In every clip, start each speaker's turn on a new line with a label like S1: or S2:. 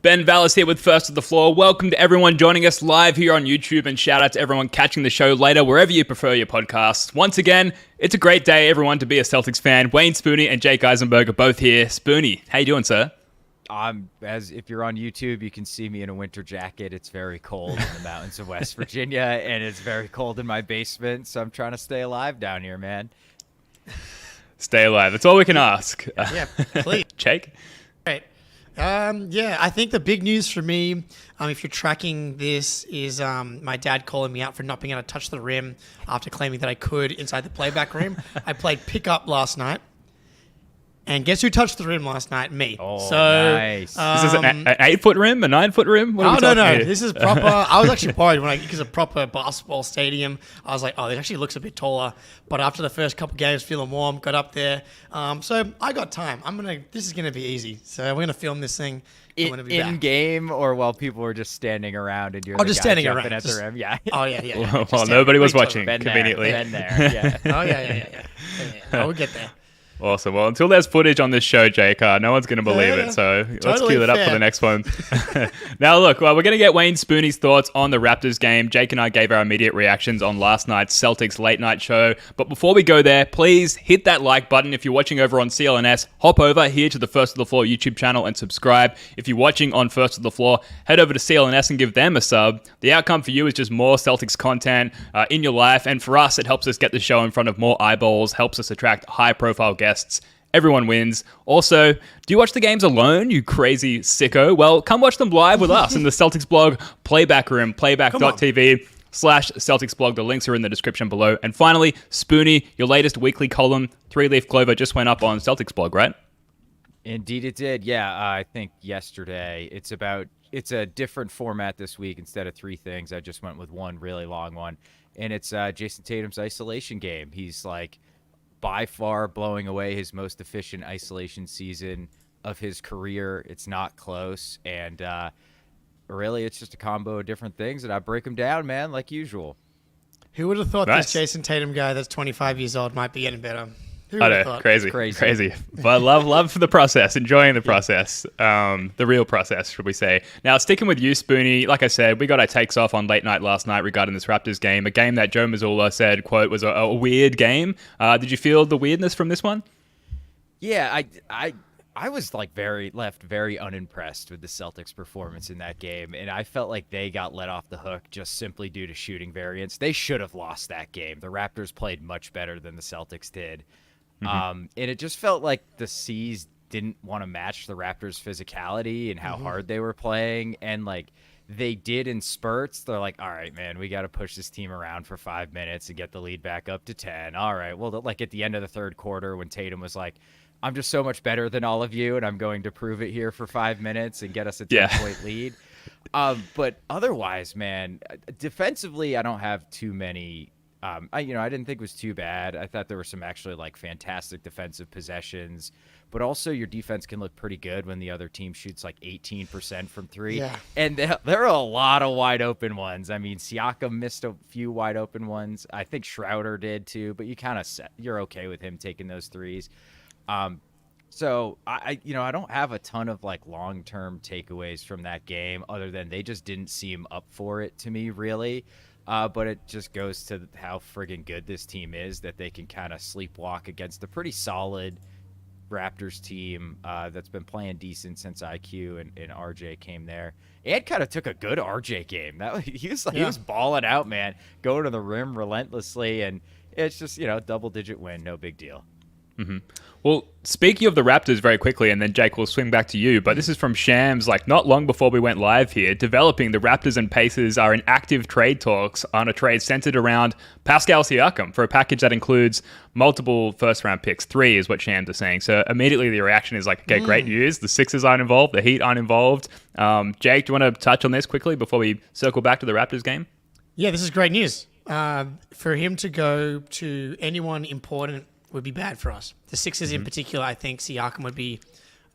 S1: Ben Vallis here with First of the Floor. Welcome to everyone joining us live here on YouTube, and shout out to everyone catching the show later wherever you prefer your podcasts. Once again, it's a great day, everyone, to be a Celtics fan. Wayne Spooney and Jake Eisenberg are both here. Spooney, how you doing, sir?
S2: As if you're on YouTube, you can see me in a winter jacket. It's very cold in the mountains of West Virginia, and it's very cold in my basement, so I'm trying to stay alive down here, man.
S1: Stay alive. That's all we can ask.
S3: Yeah, please.
S1: Jake?
S3: Great. I think the big news for me, if you're tracking this, is my dad calling me out for not being able to touch the rim after claiming that I could inside the playback rim. I played pickup last night. And guess who touched the rim last night? Me.
S2: Oh,
S3: so,
S2: nice.
S1: Is this an 8-foot rim? A 9-foot rim? What are we talking
S3: no.
S1: here?
S3: This is proper. I was actually worried because a proper basketball stadium. I was like, oh, it actually looks a bit taller. But after the first couple games, feeling warm, got up there. So I got time. This is gonna be easy. So we're gonna film this thing.
S2: In game, or while people were just standing around and you're
S3: just standing around
S2: at the rim. Yeah.
S3: Oh yeah.
S1: Well, nobody was watching,
S2: Been
S1: conveniently.
S2: There. Yeah.
S3: Oh yeah. I will get there.
S1: Awesome. Well, until there's footage on this show, Jake, no one's going to believe it. So let's cue it up for the next one. Now, look, we're going to get Wayne Spooney's thoughts on the Raptors game. Jake and I gave our immediate reactions on last night's Celtics late night show. But before we go there, please hit that like button. If you're watching over on CLNS, hop over here to the First of the Floor YouTube channel and subscribe. If you're watching on First of the Floor, head over to CLNS and give them a sub. The outcome for you is just more Celtics content in your life. And for us, it helps us get the show in front of more eyeballs, helps us attract high-profile guests. Everyone wins. Also, do you watch the games alone, you crazy sicko? Well, come watch them live with us in the Celtics blog Playback Room, playback.tv/Celtics blog. The links are in the description below. And finally, Spooney, your latest weekly column, 3-Leaf Clover, just went up on Celtics blog, right?
S2: Indeed it did. Yeah, I think yesterday. It's a different format this week. Instead of three things, I just went with one really long one. And it's Jason Tatum's isolation game. He's by far blowing away his most efficient isolation season of his career. It's not close. And really, it's just a combo of different things. And I break them down, man, like usual.
S3: Who would have thought
S1: Nice.
S3: this Jason Tatum guy that's 25 years old might be getting better? Who
S1: I
S3: would have
S1: know,
S3: thought?
S1: crazy. But love for the process, enjoying the process, the real process, should we say. Now, sticking with you, Spooney, like I said, we got our takes off on late night last night regarding this Raptors game, a game that Joe Mazzulla said, quote, was a weird game. Did you feel the weirdness from this one?
S2: Yeah, I was left very unimpressed with the Celtics' performance in that game, and I felt like they got let off the hook just simply due to shooting variance. They should have lost that game. The Raptors played much better than the Celtics did. And it just felt like the C's didn't want to match the Raptors' physicality and how hard they were playing. And they did in spurts. They're like, all right, man, we got to push this team around for 5 minutes and get the lead back up to 10. All right. Well, at the end of the third quarter when Tatum was like, I'm just so much better than all of you, and I'm going to prove it here for 5 minutes and get us a 10-point lead. But otherwise, man, defensively, I don't have too many. I didn't think it was too bad. I thought there were some actually fantastic defensive possessions, but also your defense can look pretty good when the other team shoots 18% from three.
S3: Yeah.
S2: And there are a lot of wide open ones. I mean, Siakam missed a few wide open ones. I think Schroeder did too, but you're okay with him taking those threes. So I don't have a ton of long-term takeaways from that game other than they just didn't seem up for it to me, really. But it just goes to how friggin' good this team is that they can kind of sleepwalk against a pretty solid Raptors team that's been playing decent since IQ and RJ came there. And kind of took a good RJ game. He was balling out, man, going to the rim relentlessly, and it's just double-digit win, no big deal.
S1: Mm-hmm. Well, speaking of the Raptors very quickly, and then Jake will swing back to you, but this is from Shams, not long before we went live here, developing the Raptors and Pacers are in active trade talks on a trade centered around Pascal Siakam for a package that includes multiple first-round picks. 3 is what Shams is saying. So immediately the reaction is okay, great news. The Sixers aren't involved. The Heat aren't involved. Jake, do you want to touch on this quickly before we circle back to the Raptors game?
S3: Yeah, this is great news. For him to go to anyone important would be bad for us. The Sixers in particular, I think Siakam would be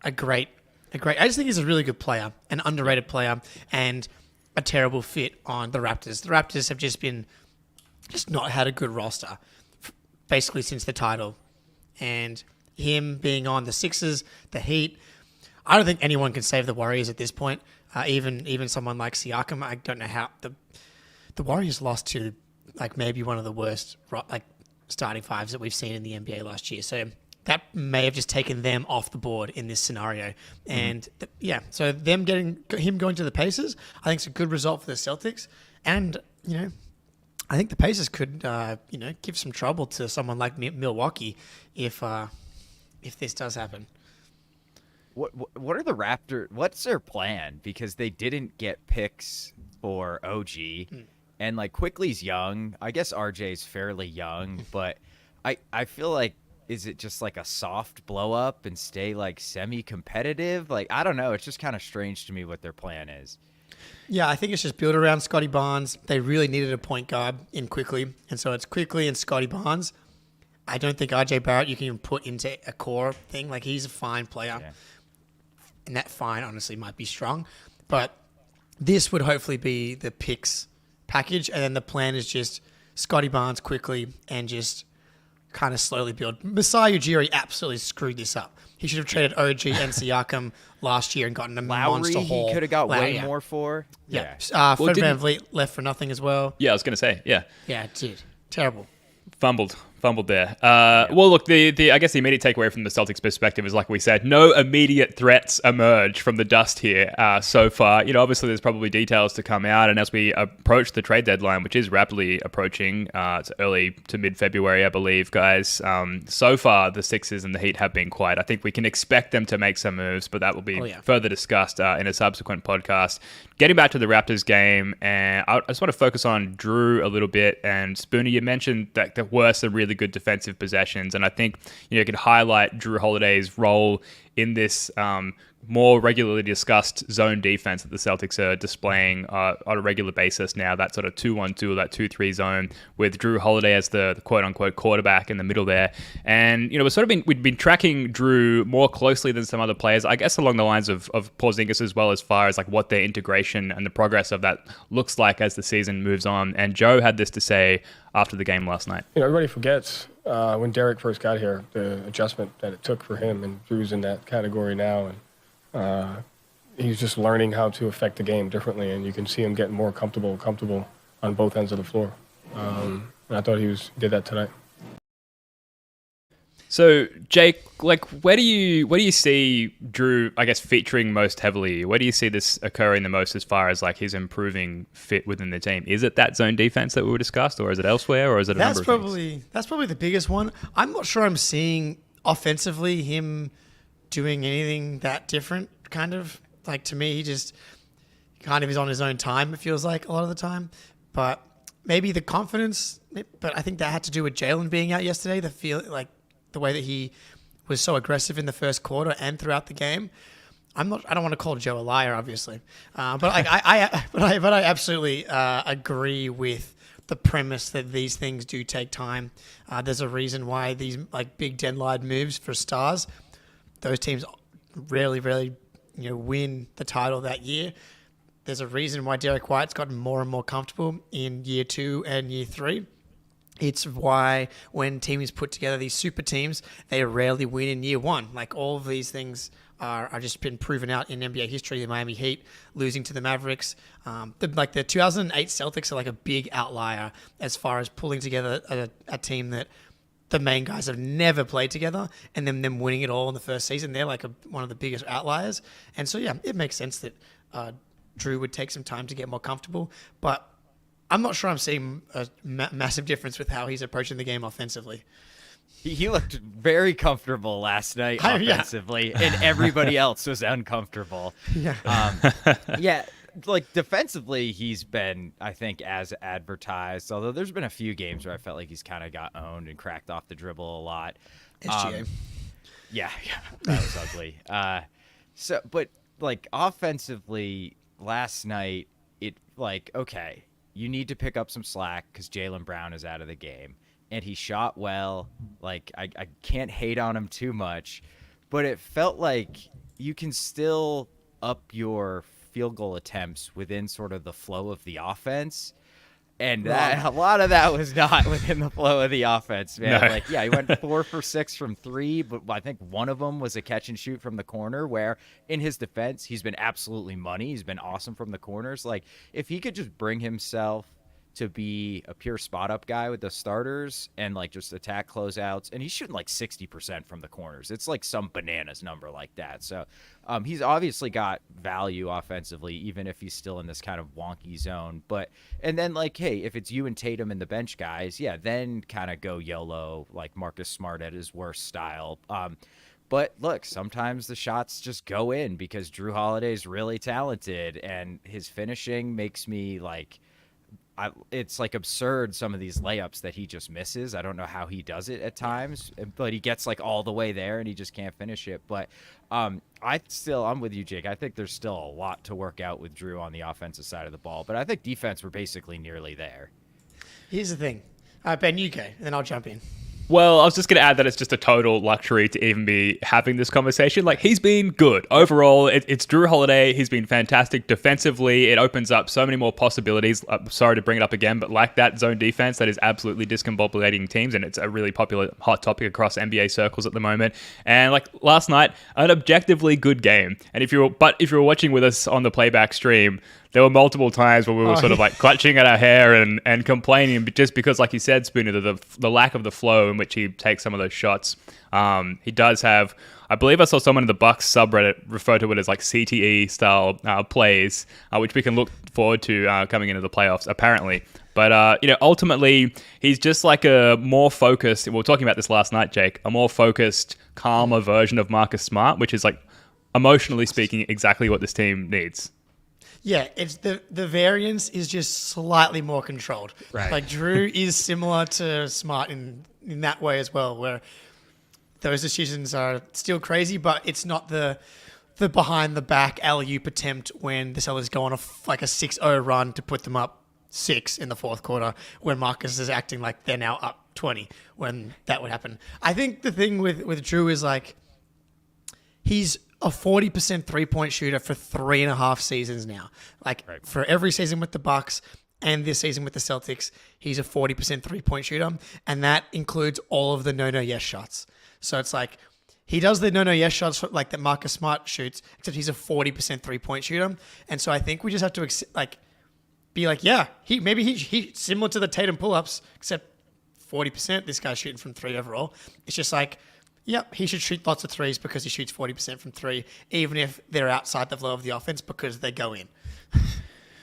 S3: a great. I just think he's a really good player, an underrated player, and a terrible fit on the Raptors. The Raptors have just not had a good roster, basically since the title. And him being on the Sixers, the Heat, I don't think anyone can save the Warriors at this point. Even someone like Siakam, I don't know how the Warriors lost to like maybe one of the worst like starting fives that we've seen in the NBA last year. So that may have just taken them off the board in this scenario. And so him going to the Pacers, I think it's a good result for the Celtics. And, I think the Pacers could, give some trouble to someone like Milwaukee if this does happen.
S2: What are the Raptors? What's their plan? Because they didn't get picks for OG, and like Quickly's young. I guess RJ's fairly young, but I feel like, is it just like a soft blow up and stay like semi-competitive? Like, I don't know. It's just kind of strange to me what their plan is.
S3: Yeah, I think it's just built around Scotty Barnes. They really needed a point guard in Quickly, and so it's Quickly and Scotty Barnes. I don't think RJ Barrett you can even put into a core thing. Like, he's a fine player.
S2: Yeah.
S3: And that fine, honestly, might be strong. But this would hopefully be the picks package, and then the plan is just Scotty Barnes quickly and just kind of slowly build. Masai Ujiri absolutely screwed this up. He should have traded OG and Siakam last year and gotten a monster haul.
S2: He could have got way more for.
S3: Yeah. Fred VanVleet left for nothing as well.
S1: Yeah, I was going to say, yeah.
S3: Yeah, it did. Terrible.
S1: Fumbled there. Well, look, I guess the immediate takeaway from the Celtics' perspective is, like we said, no immediate threats emerge from the dust here so far. Obviously there's probably details to come out, and as we approach the trade deadline, which is rapidly approaching, it's early to mid-February, I believe, guys. So far, the Sixers and the Heat have been quiet. I think we can expect them to make some moves, but that will be further discussed in a subsequent podcast. Getting back to the Raptors game, and I just want to focus on Drew a little bit. And Spoonie, you mentioned that there were some really good defensive possessions, and I think you could highlight Drew Holiday's role in this more regularly discussed zone defense that the Celtics are displaying on a regular basis now, that sort of 2-1-2 or that 2-3 zone with Drew Holiday as the quote-unquote quarterback in the middle there. And, we'd been tracking Drew more closely than some other players, I guess along the lines of Porzingis as well, as far as like what their integration and the progress of that looks like as the season moves on. And Joe had this to say after the game last night.
S4: Everybody forgets when Derek first got here, the adjustment that it took for him, and Drew's in that category now, and he's just learning how to affect the game differently, and you can see him getting more comfortable on both ends of the floor. And I thought he did that tonight.
S1: So, Jake, like, where do you see Drew, I guess, featuring most heavily? Where do you see this occurring the most as far as like his improving fit within the team? Is it that zone defense that we discussed, or is it elsewhere, or is it a number of things?
S3: That's probably the biggest one. I'm not sure I'm seeing offensively him doing anything that different, kind of. Like, to me, he just kind of is on his own time, it feels like, a lot of the time. But maybe the confidence, but I think that had to do with Jalen being out yesterday, the way that he was so aggressive in the first quarter and throughout the game. I don't want to call Joe a liar, obviously. But I absolutely agree with the premise that these things do take time. There's a reason why these like big deadline moves for stars, those teams rarely win the title that year. There's a reason why Derek White's gotten more and more comfortable in year 2 and year 3. It's why when teams put together these super teams, they rarely win in year 1. Like, all of these things are just been proven out in NBA history. The Miami Heat losing to the Mavericks. The 2008 Celtics are like a big outlier as far as pulling together a team that the main guys have never played together, and then them winning it all in the first season. They're like one of the biggest outliers. And so, yeah, it makes sense that Drew would take some time to get more comfortable. But I'm not sure I'm seeing a massive difference with how he's approaching the game offensively.
S2: He looked very comfortable last night offensively, and everybody else was uncomfortable. Yeah. Like, defensively, he's been, I think, as advertised, although there's been a few games where I felt like he's kind of got owned and cracked off the dribble a lot.
S3: SGA.
S2: Yeah, that was ugly. But, like, offensively, last night, okay, you need to pick up some slack because Jaylen Brown is out of the game. And he shot well. Like, I can't hate on him too much. But it felt like you can still up your field goal attempts within sort of the flow of the offense. And a lot of that was not within the flow of the offense, man.
S1: No.
S2: Like, yeah, he went 4 for 6 from 3, but I think one of them was a catch and shoot from the corner where, in his defense, he's been absolutely money. He's been awesome from the corners. Like, if he could just bring himself to be a pure spot-up guy with the starters and, like, just attack closeouts, and he's shooting, like, 60% from the corners. It's, like, some bananas number like that. So he's obviously got value offensively, even if he's still in this kind of wonky zone. And then, like, hey, if it's you and Tatum and the bench guys, yeah, then kind of go YOLO, like Marcus Smart at his worst style. But look, sometimes the shots just go in because Drew Holiday's really talented, and his finishing makes me, like, it's like absurd, some of these layups that he just misses. I don't know how he does it at times, but he gets like all the way there and he just can't finish it. But I'm with you, Jake. I think there's still a lot to work out with Drew on the offensive side of the ball, but I think defense, we're basically nearly there.
S3: Here's the thing. Ben, you go, and then I'll jump in.
S1: Well, I was just going to add that it's just a total luxury to even be having this conversation. Like, he's been good. Overall, it's Drew Holiday. He's been fantastic defensively. It opens up so many more possibilities. Sorry to bring it up again, but like that zone defense, that is absolutely discombobulating teams, and it's a really popular hot topic across NBA circles at the moment. And like last night, an objectively good game. And if you were watching with us on the playback stream, there were multiple times where we were sort of like clutching at our hair and complaining just because, like you said, Spooner, the lack of the flow in which he takes some of those shots. He does have, I believe I saw someone in the Bucks subreddit refer to it as like CTE style plays, which we can look forward to coming into the playoffs, apparently. But, ultimately, he's just like a more focused, we were talking about this last night, Jake, a more focused, calmer version of Marcus Smart, which is like, emotionally speaking, exactly what this team needs.
S3: Yeah, it's the variance is just slightly more controlled.
S2: Right.
S3: Like Drew is similar to Smart in that way as well, where those decisions are still crazy, but it's not the behind the back alley-oop attempt when the Celtics go on a 6-0 run to put them up 6 in the fourth quarter, when Marcus is acting like they're now up 20 when that would happen. I think the thing with Drew is like he's a 40% three-point shooter for 3.5 seasons now. Like, right. For every season with the Bucks and this season with the Celtics, he's a 40% three-point shooter, and that includes all of the no-yes shots. So it's like he does the no-yes shots like that Marcus Smart shoots, except he's a 40% three-point shooter. And so I think we just have to be like, yeah, he similar to the Tatum pull-ups, except 40%. This guy's shooting from 3 overall. It's just like, yep, he should shoot lots of threes because he shoots 40% from 3, even if they're outside the flow of the offense because they go in.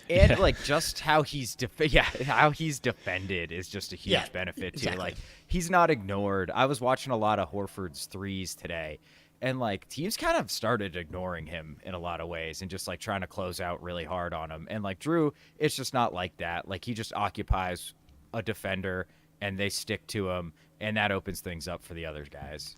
S2: And like just how he's defended is just a huge benefit too.
S3: Exactly.
S2: Like he's not ignored. I was watching a lot of Horford's threes today, and like teams kind of started ignoring him in a lot of ways and just like trying to close out really hard on him. And like Drew, it's just not like that. Like he just occupies a defender and they stick to him, and that opens things up for the other guys.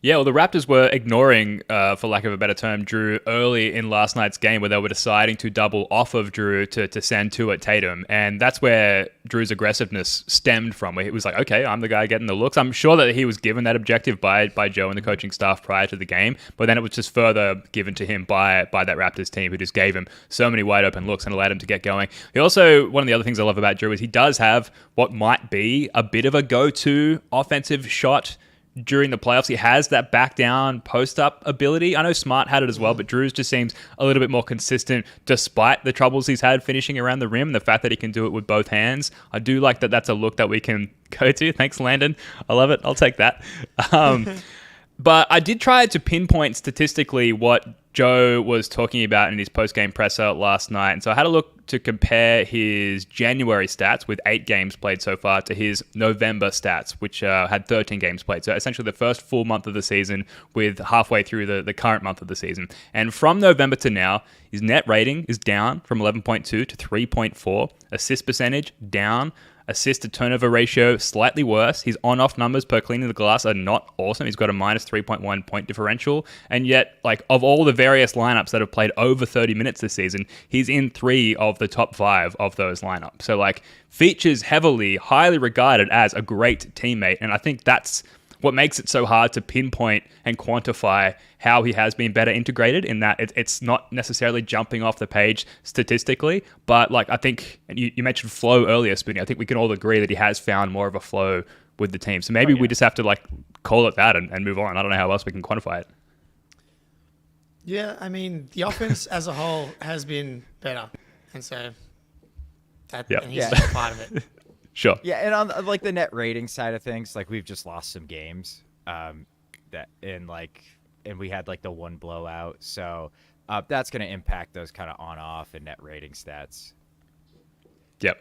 S1: Yeah, well, the Raptors were ignoring, for lack of a better term, Drew early in last night's game where they were deciding to double off of Drew to send 2 at Tatum. And that's where Drew's aggressiveness stemmed from, where he was like, okay, I'm the guy getting the looks. I'm sure that he was given that objective by Joe and the coaching staff prior to the game, but then it was just further given to him by that Raptors team who just gave him so many wide open looks and allowed him to get going. He also, one of the other things I love about Drew is he does have what might be a bit of a go-to offensive shot during the playoffs. He has that back down, post up ability. I know Smart had it as well, but Drew's just seems a little bit more consistent despite the troubles he's had finishing around the rim. The fact that he can do it with both hands. I do like that that's a look that we can go to. Thanks, Landon. I love it. I'll take that. But I did try to pinpoint statistically what Joe was talking about in his post-game presser last night. And so I had a look to compare his January stats with 8 games played so far to his November stats, which had 13 games played. So essentially the first full month of the season with halfway through the current month of the season. And from November to now, his net rating is down from 11.2 to 3.4. Assist percentage down. Assist to turnover ratio slightly worse. His on-off numbers per cleaning the glass are not awesome. He's got a minus 3.1 point differential. And yet, like, of all the various lineups that have played over 30 minutes this season, he's in 3 of the top 5 of those lineups. So, like, features heavily, highly regarded as a great teammate. And I think that's what makes it so hard to pinpoint and quantify how he has been better integrated, in that it's not necessarily jumping off the page statistically, but like I think, and you mentioned flow earlier, Spoonie, I think we can all agree that he has found more of a flow with the team. So maybe we just have to like call it that and move on. I don't know how else we can quantify it.
S3: Yeah, I mean, the offense as a whole has been better. And so and he's just part of it.
S1: Sure.
S2: Yeah, and on like the net rating side of things, like we've just lost some games, and we had like the one blowout, so that's going to impact those kind of on-off and net rating stats.
S1: Yep.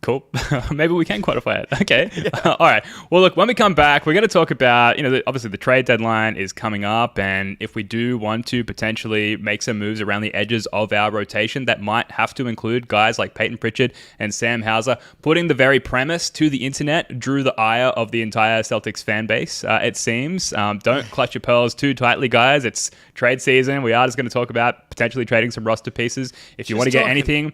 S1: Cool. Maybe we can quantify it. Okay. Yeah. All right. Well, look, when we come back, we're going to talk about, obviously the trade deadline is coming up. And if we do want to potentially make some moves around the edges of our rotation, that might have to include guys like Peyton Pritchard and Sam Hauser. Putting the very premise to the internet drew the ire of the entire Celtics fan base, it seems. Don't clutch your pearls too tightly, guys. It's trade season. We are just going to talk about potentially trading some roster pieces. If you want to get anything...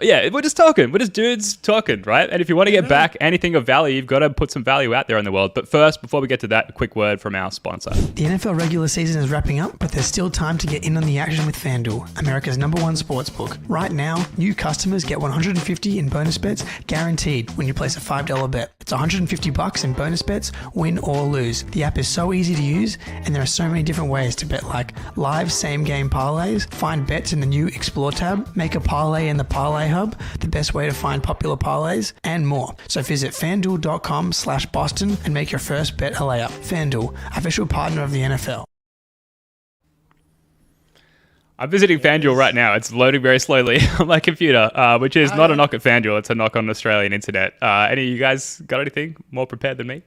S1: Yeah, we're just talking. We're just dudes talking, right? And if you want to get back anything of value, you've got to put some value out there in the world. But first, before we get to that, a quick word from our sponsor.
S5: The NFL regular season is wrapping up, but there's still time to get in on the action with FanDuel, America's #1 sportsbook. Right now, new customers get $150 in bonus bets guaranteed when you place a $5 bet. It's $150 in bonus bets, win or lose. The app is so easy to use, and there are so many different ways to bet, like live same-game parlays, find bets in the new Explore tab, make a parlay in the Parlay Hub, the best way to find popular parlays, and more. So visit fanduel.com/Boston and make your first bet a layup. FanDuel, official partner of the NFL.
S1: I'm visiting FanDuel right now. It's loading very slowly on my computer, which is not a knock at FanDuel. It's a knock on Australian internet. Any of you guys got anything more prepared than me?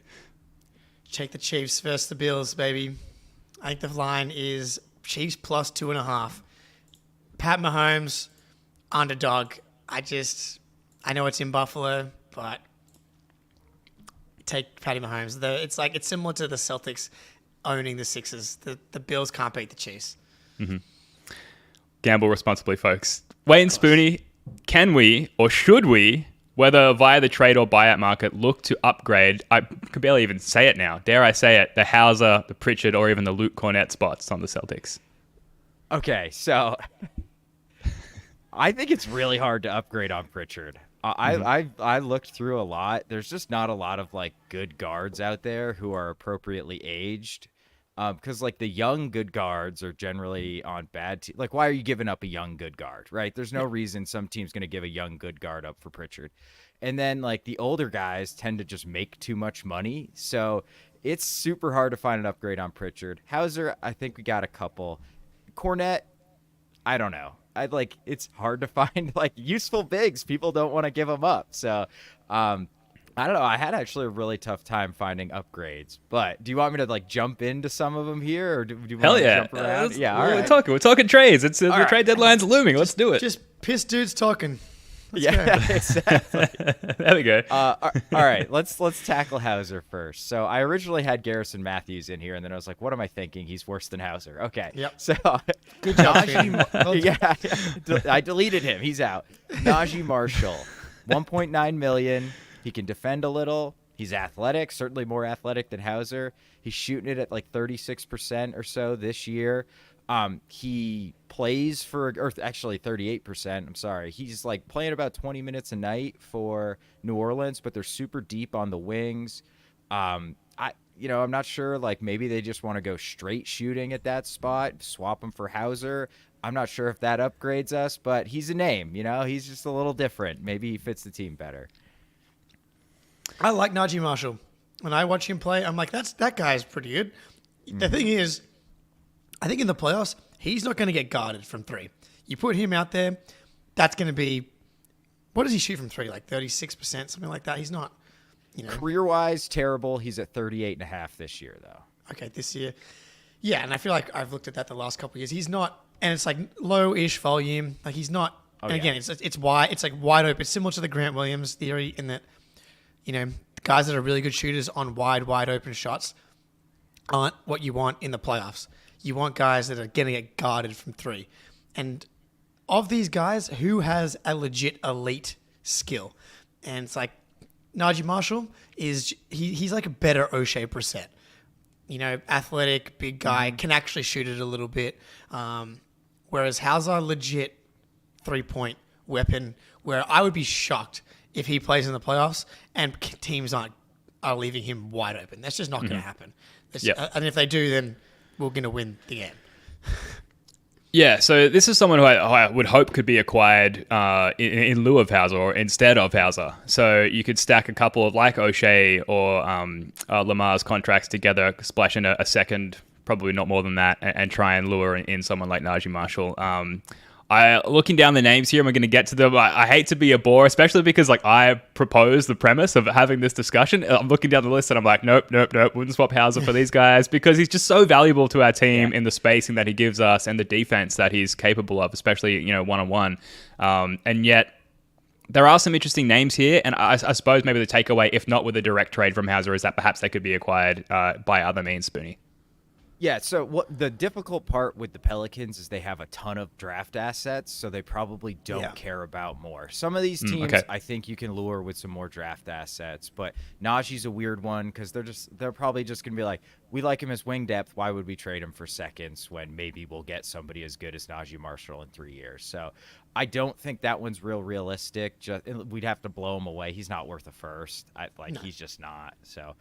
S3: Check the Chiefs versus the Bills, baby. I think the line is Chiefs plus 2.5. Pat Mahomes, underdog. I know it's in Buffalo, but take Patty Mahomes. It's similar to the Celtics owning the Sixers. The Bills can't beat the Chiefs.
S1: Mm-hmm. Gamble responsibly, folks. Wayne Spoonie, can we or should we, whether via the trade or buyout market, look to upgrade? I could barely even say it now. Dare I say it? The Hauser, the Pritchard, or even the Luke Cornett spots on the Celtics.
S2: Okay, so I think it's really hard to upgrade on Pritchard. I looked through a lot. There's just not a lot of like good guards out there who are appropriately aged. Because like the young good guards are generally on bad teams. Like, why are you giving up a young good guard, right? There's no reason some team's going to give a young good guard up for Pritchard. And then like the older guys tend to just make too much money. So it's super hard to find an upgrade on Pritchard. Hauser, I think we got a couple. Cornett, I don't know. It's hard to find like useful bigs. People don't want to give them up. So, I don't know. I had actually a really tough time finding upgrades, but do you want me to like jump into some of them here, or do you want to jump around?
S1: Yeah, all right. We're talking trades. It's the trade deadline's looming. Let's do it.
S3: Just piss dudes talking. Let's
S2: go. Exactly.
S1: There we go.
S2: All right, let's tackle Hauser first. So I originally had Garrison Matthews in here, and then I was like, what am I thinking? He's worse than Hauser. Okay.
S3: Yep.
S2: So
S3: good job.
S2: Yeah, I deleted him. He's out. Najee Marshall, $1.9 million. He can defend a little. He's athletic, certainly more athletic than Hauser. He's shooting it at like 36% or so this year. He plays or actually 38%. I'm sorry. He's like playing about 20 minutes a night for New Orleans, but they're super deep on the wings. I'm not sure. Like maybe they just want to go straight shooting at that spot, swap him for Hauser. I'm not sure if that upgrades us, but he's a name. He's just a little different. Maybe he fits the team better.
S3: I like Najee Marshall. When I watch him play, I'm like, that guy's pretty good. The thing is, I think in the playoffs, he's not going to get guarded from three. You put him out there, that's going to be, what does he shoot from three? Like 36%, something like that. He's not,
S2: Career-wise, terrible. He's at 38.5 this year, though.
S3: Okay, this year. Yeah, and I feel like I've looked at that the last couple of years. He's not, and it's like low-ish volume. Like he's not, again, it's wide. It's like wide open. It's similar to the Grant Williams theory in that, guys that are really good shooters on wide open shots aren't what you want in the playoffs. You want guys that are going to get guarded from three. And of these guys, who has a legit elite skill? And it's like Najee Marshall he's like a better O'Shea Brissett, athletic, big guy, can actually shoot it a little bit. Whereas Hauser, legit 3-point weapon, where I would be shocked if he plays in the playoffs and teams are leaving him wide open. That's just not going to happen. And if they do, then we're going to win the game.
S1: Yeah, so this is someone who I would hope could be acquired in lieu of Hauser or instead of Hauser. So you could stack a couple of like O'Shea or Lamar's contracts together, splash in a second, probably not more than that, and try and lure in someone like Najee Marshall. Looking down the names here, and we're going to get to them. I hate to be a bore, especially because I proposed the premise of having this discussion. I'm looking down the list and I'm like, nope. Wouldn't swap Hauser for these guys because he's just so valuable to our team in the spacing that he gives us and the defense that he's capable of, especially one-on-one. And yet there are some interesting names here, and I suppose maybe the takeaway, if not with a direct trade from Hauser, is that perhaps they could be acquired by other means, Spoonie.
S2: Yeah, so what the difficult part with the Pelicans is they have a ton of draft assets, so they probably don't care about more. Some of these teams, I think you can lure with some more draft assets, but Najee's a weird one because they're probably just going to be like, we like him as wing depth. Why would we trade him for seconds when maybe we'll get somebody as good as Najee Marshall in 3 years? So I don't think that one's realistic. We'd have to blow him away. He's not worth a first. He's just not. So,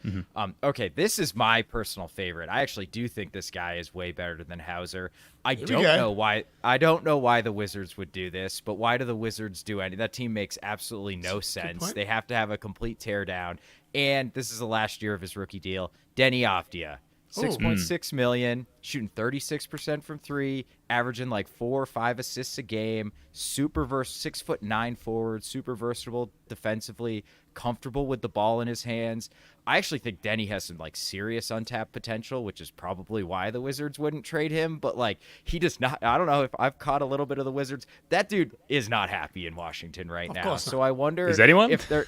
S2: okay, this is my personal favorite. I actually do think this guy is way better than Hauser. I don't know why the Wizards would do this, but why do the Wizards do any? That team makes absolutely no sense. They have to have a complete teardown, and this is the last year of his rookie deal. Denny Avdija. $6.6 million, shooting 36% from three, averaging like 4 or 5 assists a game, 6'9" forward, super versatile defensively, comfortable with the ball in his hands. I actually think Denny has some serious untapped potential, which is probably why the Wizards wouldn't trade him. But he does not. I don't know if I've caught a little bit of the Wizards. That dude is not happy in Washington right now. So I wonder,
S1: is anyone?
S2: If they're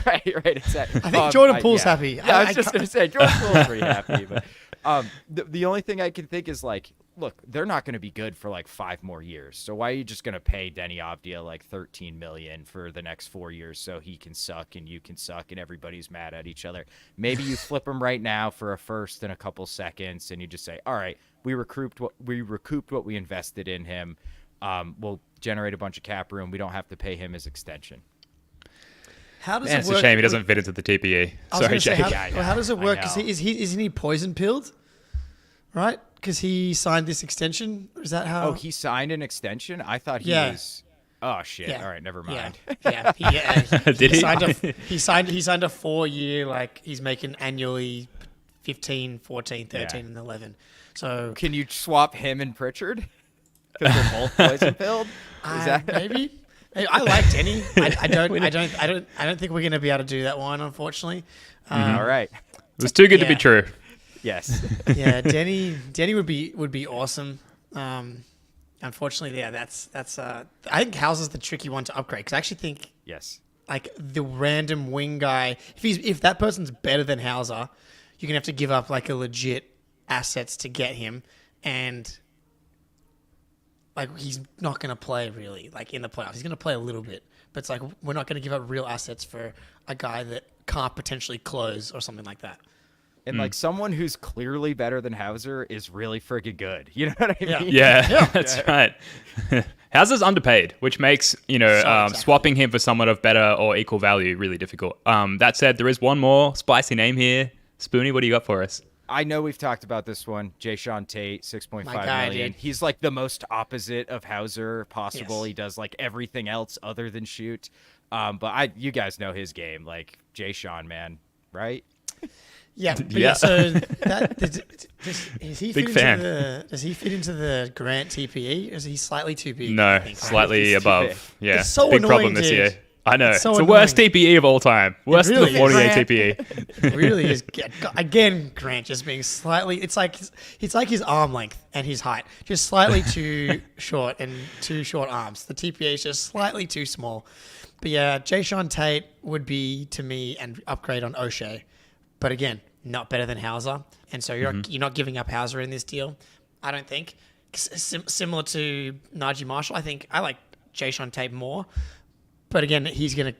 S2: right. Exactly.
S3: I think Jordan Poole's happy.
S2: Yeah, I was just gonna say Jordan Poole's pretty happy. But the only thing I can think is look, they're not going to be good for 5 more years. So why are you just going to pay Denny Avdija $13 million for the next 4 years so he can suck and you can suck and everybody's mad at each other? Maybe you flip him right now for a first in a couple seconds and you just say, all right, we recouped what we invested in him. We'll generate a bunch of cap room. We don't have to pay him his extension.
S3: How does
S1: it's a shame he doesn't fit into the TPE. Sorry, Jake.
S3: How does it work? Isn't he poison pilled? Right? Because he signed this extension? Is that how?
S2: Oh, he signed an extension? I thought he was. Oh shit!
S3: Yeah.
S2: All right, never mind.
S3: Yeah.
S1: Did he?
S3: He signed a 4-year. He's making annually 15, 14, 13, and 11. So
S2: can you swap him and Pritchard? Because they're both poison pilled.
S3: Maybe. I like Denny. I don't think we're going to be able to do that one, unfortunately.
S2: All right.
S1: It was too good to be true.
S2: Yes.
S3: Yeah, Denny would be awesome. Unfortunately, that's. I think Hauser's the tricky one to upgrade because I actually think the random wing guy. If that person's better than Hauser, you're gonna have to give up a legit assets to get him, and he's not gonna play really in the playoffs. He's gonna play a little bit, but it's we're not gonna give up real assets for a guy that can't potentially close or something like that.
S2: And someone who's clearly better than Hauser is really freaking good. You know what I mean?
S1: Yeah. That's right. Hauser's underpaid, which makes swapping him for someone of better or equal value really difficult. That said, there is one more spicy name here. Spoonie, what do you got for us?
S2: I know we've talked about this one. Jayshawn Tate, $6.5 million.
S3: Dude.
S2: He's the most opposite of Hauser possible. Yes. He does everything else other than shoot. But you guys know his game, Jayshawn, man, right?
S3: Yeah. So does he fit into the Grant TPE? Is he slightly too big?
S1: No, slightly above. Yeah,
S3: it's so
S1: big
S3: annoying,
S1: problem this
S3: dude.
S1: year. I know. It's
S3: so
S1: the worst TPE of all time. Worse than the
S3: really
S1: 48 TPE.
S3: It really is. Again, Grant just being slightly. It's like his arm length and his height, just slightly too short and too short arms. The TPA is just slightly too small. But yeah, Jayshawn Tate would be to me an upgrade on O'Shea. But again, not better than Hauser, and so you're not giving up Hauser in this deal. I don't think. Similar to Najee Marshall, I think I like Jayshawn Tate more. But again, he doesn't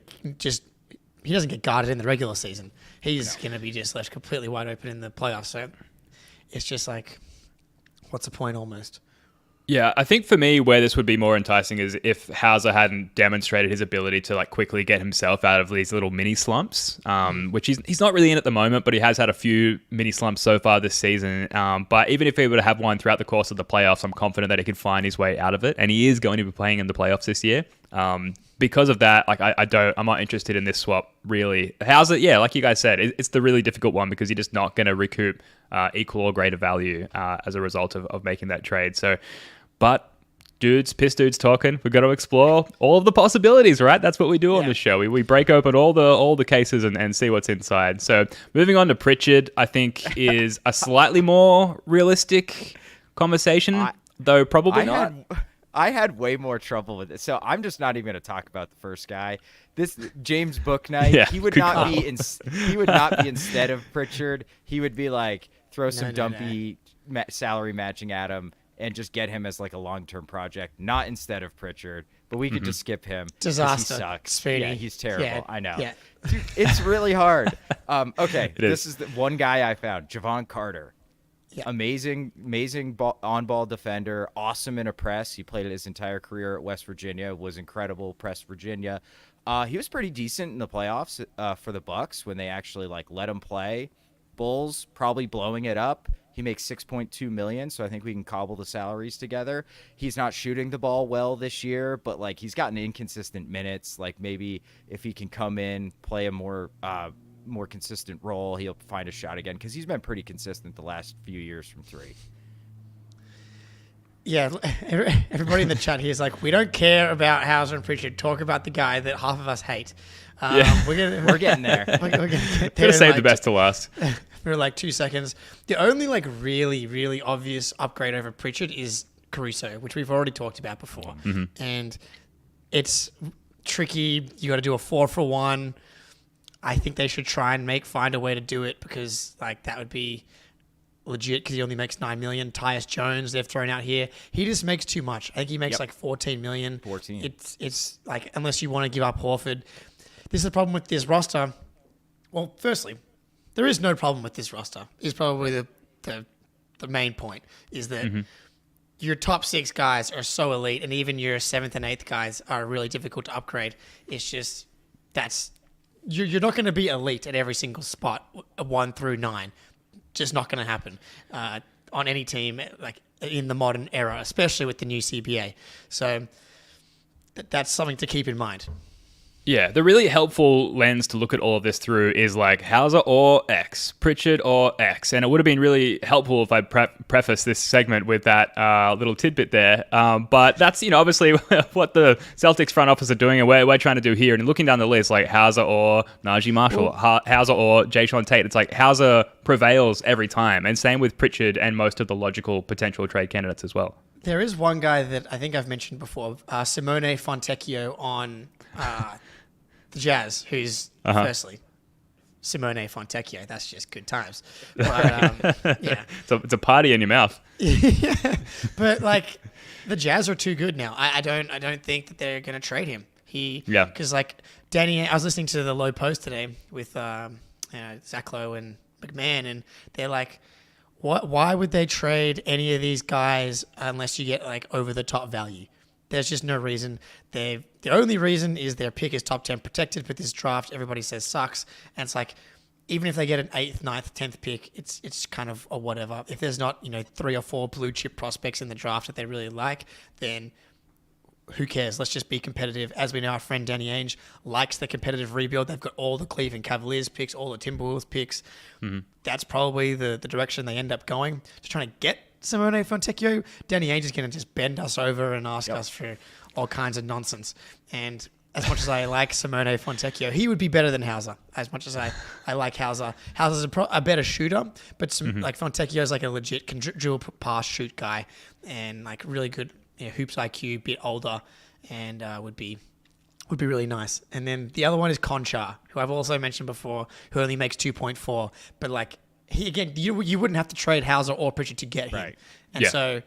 S3: get guarded in the regular season. He's going to be just left completely wide open in the playoffs. So it's just like, what's the point almost?
S1: Yeah, I think for me, where this would be more enticing is if Hauser hadn't demonstrated his ability to like quickly get himself out of these little mini slumps, which he's not really in at the moment, but he has had a few mini slumps so far this season. But even if he were to have one throughout the course of the playoffs, I'm confident that he could find his way out of it, and he is going to be playing in the playoffs this year. Because of that, like I'm not interested in this swap really. Hauser, yeah, like you guys said, it's the really difficult one because you're just not going to recoup equal or greater value as a result of making that trade. So. But piss dudes talking, we've got to explore all of the possibilities, right? That's what we do on this show. We break open all the cases and see what's inside. So moving on to Pritchard, I think is a slightly more realistic conversation, though probably not.
S2: I had way more trouble with it. So I'm just not even going to talk about the first guy. This James Bouknight, he would not be instead of Pritchard. He would be like throw some dumpy salary matching at him and just get him as like a long-term project, not instead of Pritchard. But we could just skip him.
S3: Disaster.
S2: He sucks.
S3: Speedy.
S2: Yeah, he's terrible. Yeah, I know.
S3: Yeah.
S2: Dude, it's really hard. Okay, this is the one guy I found, Javon Carter. Yeah. Amazing on-ball defender, awesome in a press. He played his entire career at West Virginia, was incredible, pressed Virginia. He was pretty decent in the playoffs for the Bucks when they actually like let him play. Bulls probably blowing it up. He makes $6.2 million, so I think we can cobble the salaries together. He's not shooting the ball well this year, but like he's gotten inconsistent minutes. Like maybe if he can come in, play a more consistent role, he'll find a shot again because he's been pretty consistent the last few years from three.
S3: Yeah, everybody in the chat here is like, we don't care about Hauser and Pritchard. Talk about the guy that half of us hate.
S2: We're getting there.
S3: We're gonna get there.
S1: Gotta save the best to last.
S3: For like 2 seconds. The only like really, really obvious upgrade over Pritchard is Caruso, which we've already talked about before. And it's tricky. You got to do a 4-for-1. I think they should try and find a way to do it because like that would be legit because he only makes $9 million. Tyus Jones they've thrown out here. He just makes too much. I think he makes like $14 million.
S2: 14.
S3: It's like unless you want to give up Horford. This is the problem with this roster. Well, firstly, there is no problem with this roster. Is probably the main point is that your top 6 guys are so elite, and even your 7th and 8th guys are really difficult to upgrade. It's just you're not going to be elite at every single spot 1 through 9. Just not going to happen on any team like in the modern era, especially with the new CBA. So that's something to keep in mind.
S1: Yeah, the really helpful lens to look at all of this through is like Hauser or X, Pritchard or X. And it would have been really helpful if I preface this segment with that little tidbit there. But that's, obviously what the Celtics front office are doing and we're trying to do here. And looking down the list, like Hauser or Najee Marshall, Hauser or Jayshawn Tate, it's like Hauser prevails every time. And same with Pritchard and most of the logical potential trade candidates as well.
S3: There is one guy that I think I've mentioned before, Simone Fontecchio on the Jazz, who's firstly Simone Fontecchio. That's just good times. But, yeah,
S1: it's a party in your mouth.
S3: Yeah, but like the Jazz are too good now. I don't think that they're going to trade him. Because like Danny, I was listening to the Low Post today with Zach Lowe and McMahon, and they're like, why would they trade any of these guys unless you get like over the top value? There's just no reason. The only reason is their pick is top 10 protected, but this draft everybody says sucks. And it's like, even if they get an 8th, 9th, 10th pick, it's kind of a whatever. If there's not 3 or 4 blue chip prospects in the draft that they really like, then who cares? Let's just be competitive. As we know, our friend Danny Ainge likes the competitive rebuild. They've got all the Cleveland Cavaliers picks, all the Timberwolves picks. That's probably the direction they end up going. Just trying to get Simone Fontecchio. Danny Ainge is going to just bend us over and ask us for all kinds of nonsense. And as much as I like Simone Fontecchio, he would be better than Hauser. As much as I like Hauser. Hauser's a better shooter, but like Fontecchio is like a legit dual pass shoot guy and like really good hoops IQ, bit older, and would be really nice. And then the other one is Conchar, who I've also mentioned before, who only makes 2.4, but like you wouldn't have to trade Hauser or Pritchard to get him. Right. And so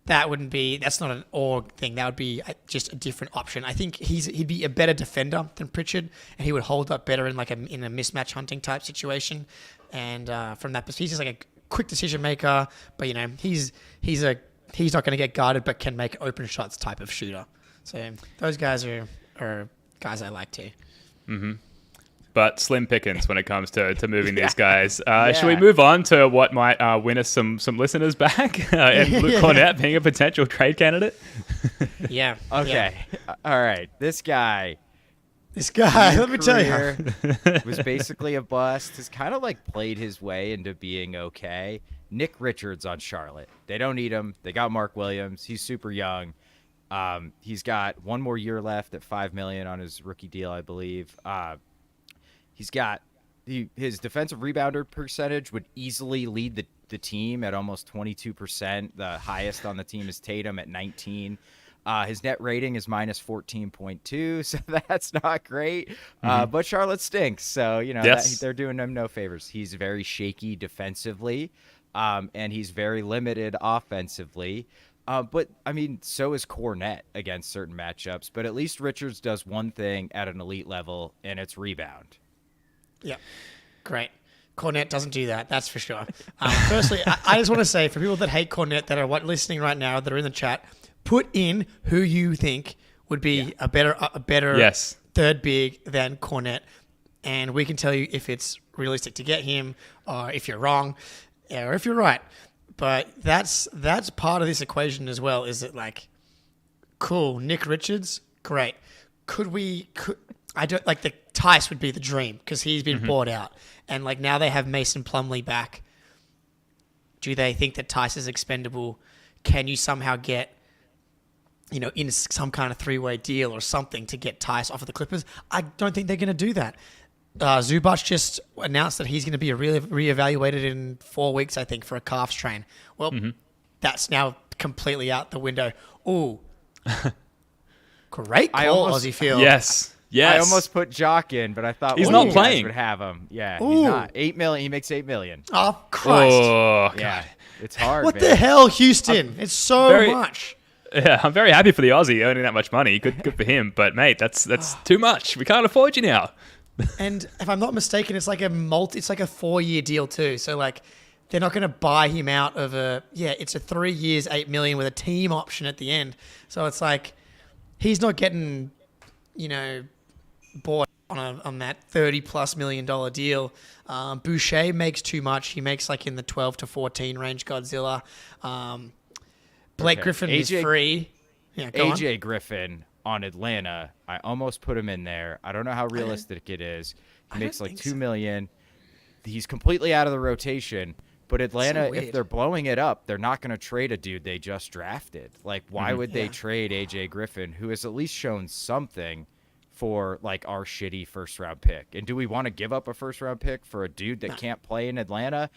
S3: that's not an or thing. That would be just a different option. I think he'd be a better defender than Pritchard, and he would hold up better in a mismatch hunting type situation. And from that perspective, he's just like a quick decision maker, but he's not going to get guarded, but can make open shots type of shooter. So those guys are guys I like too.
S1: Mm-hmm. But slim pickings when it comes to moving these guys. Should we move on to what might win us some listeners back? And Luke Cornett being a potential trade candidate?
S3: Yeah.
S2: Okay.
S3: Yeah.
S2: All right. This guy,
S3: let me tell you,
S2: was basically a bust. Has kind of like played his way into being okay. Nick Richards on Charlotte. They don't need him. They got Mark Williams. He's super young. He's got one more year left at $5 million on his rookie deal, I believe. He's got his defensive rebounder percentage would easily lead the team at almost 22%. The highest on the team is Tatum at 19. His net rating is minus 14.2, so that's not great. But Charlotte stinks, so they're doing him no favors. He's very shaky defensively, and he's very limited offensively. But I mean, so is Cornette against certain matchups. But at least Richards does one thing at an elite level, and it's rebound.
S3: Yeah, great. Cornette doesn't do that, that's for sure. Firstly, I just want to say, for people that hate Cornette that are listening right now, that are in the chat, put in who you think would be a better
S1: yes.
S3: third big than Cornette, and we can tell you if it's realistic to get him, or if you're wrong, or if you're right. But that's part of this equation as well. Is it like, cool, Nick Richards, great. I don't like the Tice would be the dream because he's been bought out, and like now they have Mason Plumlee back. Do they think that Tice is expendable? Can you somehow get, in some kind of three-way deal or something to get Tice off of the Clippers? I don't think they're going to do that. Zubac just announced that he's going to be reevaluated in 4 weeks, I think, for a calf strain. Well, that's now completely out the window. Ooh. Great call, Aussie Field.
S1: Yes.
S2: I almost put Jock in, but I thought
S1: he's not playing.
S2: Would have him. Yeah,
S3: Ooh.
S2: he's not. $8 million. He makes $8 million.
S3: Oh, Christ.
S1: Oh, God.
S2: Yeah, it's hard.
S3: What
S2: man.
S3: the hell, Houston? It's so much.
S1: Yeah, I'm very happy for the Aussie earning that much money. Good for him. But mate, that's too much. We can't afford you now.
S3: And if I'm not mistaken, it's like a 4-year deal too. So like, they're not going to buy him out of it's a 3 years, $8 million with a team option at the end. So it's like, he's not getting, bought on that $30+ million deal. Boucher makes too much. He makes like in the 12 to 14 range. Godzilla. Blake Griffin is free. Yeah,
S2: AJ Griffin on Atlanta. I almost put him in there. I don't know how realistic it is. He makes like $2 million. He's completely out of the rotation. But Atlanta, if they're blowing it up, they're not going to trade a dude they just drafted. Like, why would they trade AJ Griffin, who has at least shown something, for like our shitty first-round pick? And do we want to give up a first-round pick for a dude that can't play in Atlanta?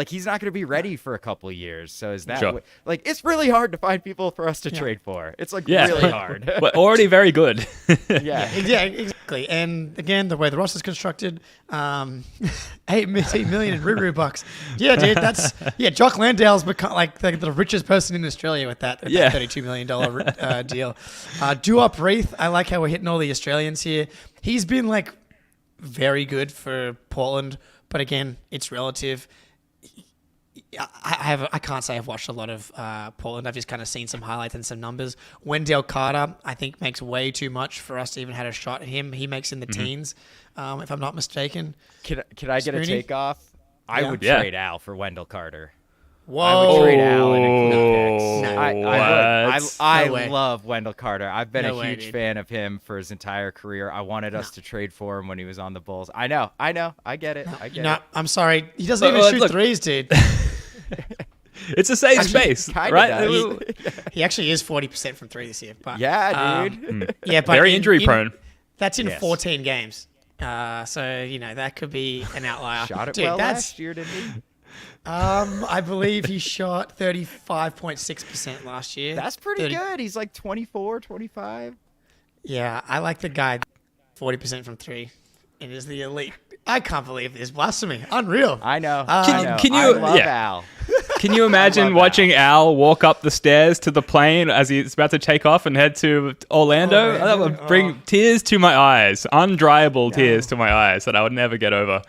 S2: He's not going to be ready for a couple of years. So is that it's really hard to find people for us to trade for. It's like really hard.
S1: But already very good.
S3: Yeah, exactly. And again, the way the roster's constructed, $8 million in Ruru bucks. Yeah, dude, that's Jock Landale's become like the richest person in Australia with that $32 million deal. Duop Reith, I like how we're hitting all the Australians here. He's been like very good for Portland, but again, it's relative. I can't say I've watched a lot of Portland. I've just kind of seen some highlights and some numbers. Wendell Carter, I think, makes way too much for us to even had a shot at him. He makes in the teens, if I'm not mistaken.
S2: Can I get a takeoff? I would trade Al for Wendell Carter.
S3: Whoa.
S2: I would trade Al and include picks. I
S3: No way.
S2: love Wendell Carter. I've been a huge
S3: dude.
S2: fan of him for his entire career. I wanted us to trade for him when he was on the Bulls. I know. I get it.
S3: I'm sorry. He doesn't even shoot threes, dude.
S1: It's a safe space, right?
S3: He actually is 40% from three this year. But,
S2: dude.
S3: Yeah, but
S1: very injury prone.
S3: That's in 14 games. So, that could be an outlier.
S2: Shot it
S3: dude,
S2: last year, didn't he?
S3: I believe he shot 35.6% last year.
S2: That's pretty good. He's like 24, 25.
S3: Yeah, I like the guy 40% from three. It is the elite. I can't believe this. Blasphemy. Unreal.
S2: I know.
S1: Can you
S2: I love Al.
S1: Can you imagine watching Al walk up the stairs to the plane as he's about to take off and head to Orlando? That would bring tears to my eyes, undryable tears to my eyes that I would never get over.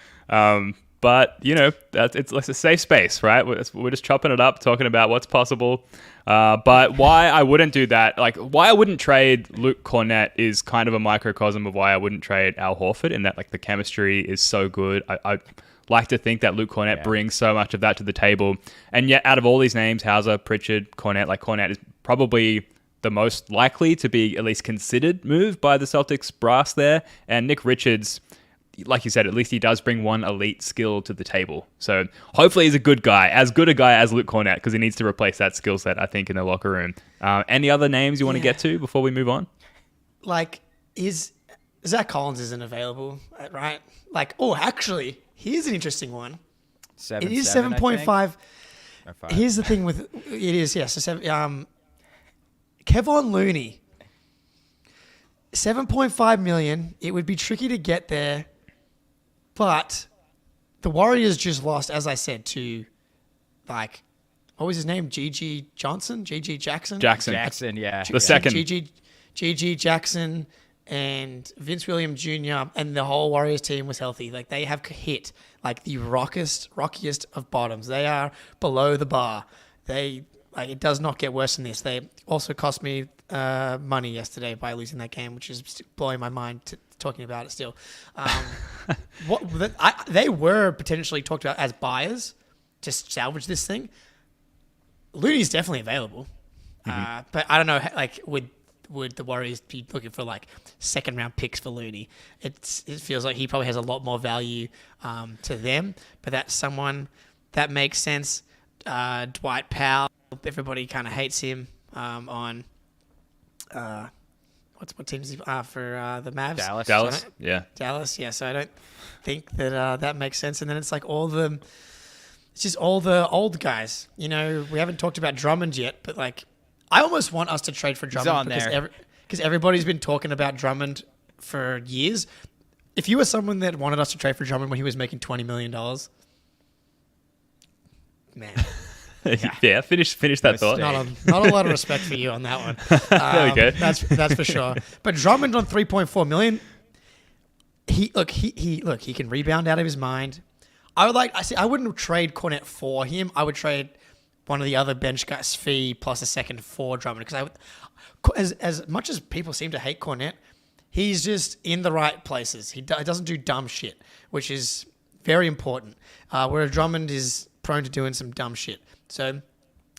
S1: but it's like a safe space, right? We're just chopping it up, talking about what's possible. But why I wouldn't do that, like why I wouldn't trade Luke Cornett is kind of a microcosm of why I wouldn't trade Al Horford, in that like the chemistry is so good. I like to think that Luke Cornett brings so much of that to the table. And yet out of all these names, Hauser, Pritchard, Cornett, like Cornett is probably the most likely to be at least considered move by the Celtics brass there. And Nick Richards, like you said, at least he does bring one elite skill to the table. So hopefully he's a good guy, as good a guy as Luke Cornett, because he needs to replace that skill set, I think, in the locker room. Any other names you want to get to before we move on?
S3: Like, Zach Collins isn't available, right? Like, actually, here's an interesting one. It is 7.5. Here's the thing with it is, yes. So Kevon Looney, 7.5 million. It would be tricky to get there, but the Warriors just lost, as I said, to what was his name? Gigi Jackson.
S1: Jackson,
S2: yeah.
S1: The second.
S3: Gigi Jackson and Vince Williams Jr. and the whole Warriors team was healthy. Like, they have hit like the rockiest of bottoms. They are below the bar. It does not get worse than this. They also cost me money yesterday by losing that game, which is blowing my mind talking about it still. They were potentially talked about as buyers to salvage this thing. Looney's definitely available, but I don't know. Like, would the Warriors be looking for like second round picks for Looney? It feels like he probably has a lot more value to them, but that's someone that makes sense. Dwight Powell. Everybody kind of hates him on what team is he for the Mavs?
S1: Dallas.
S3: Dallas. Yeah. So I don't think that that makes sense. And then it's like it's just all the old guys. We haven't talked about Drummond yet, but like I almost want us to trade for Drummond because everybody's been talking about Drummond for years. If you were someone that wanted us to trade for Drummond when he was making $20 million, man.
S1: Yeah, finish that thought.
S3: Not a lot of respect for you on that one.
S1: There we go.
S3: That's for sure. But Drummond on $3.4 million, he can rebound out of his mind. I wouldn't trade Cornett for him. I would trade one of the other bench guys' fee plus a second for Drummond, because as much as people seem to hate Cornett, he's just in the right places. He doesn't do dumb shit, which is very important. Whereas Drummond is prone to doing some dumb shit. So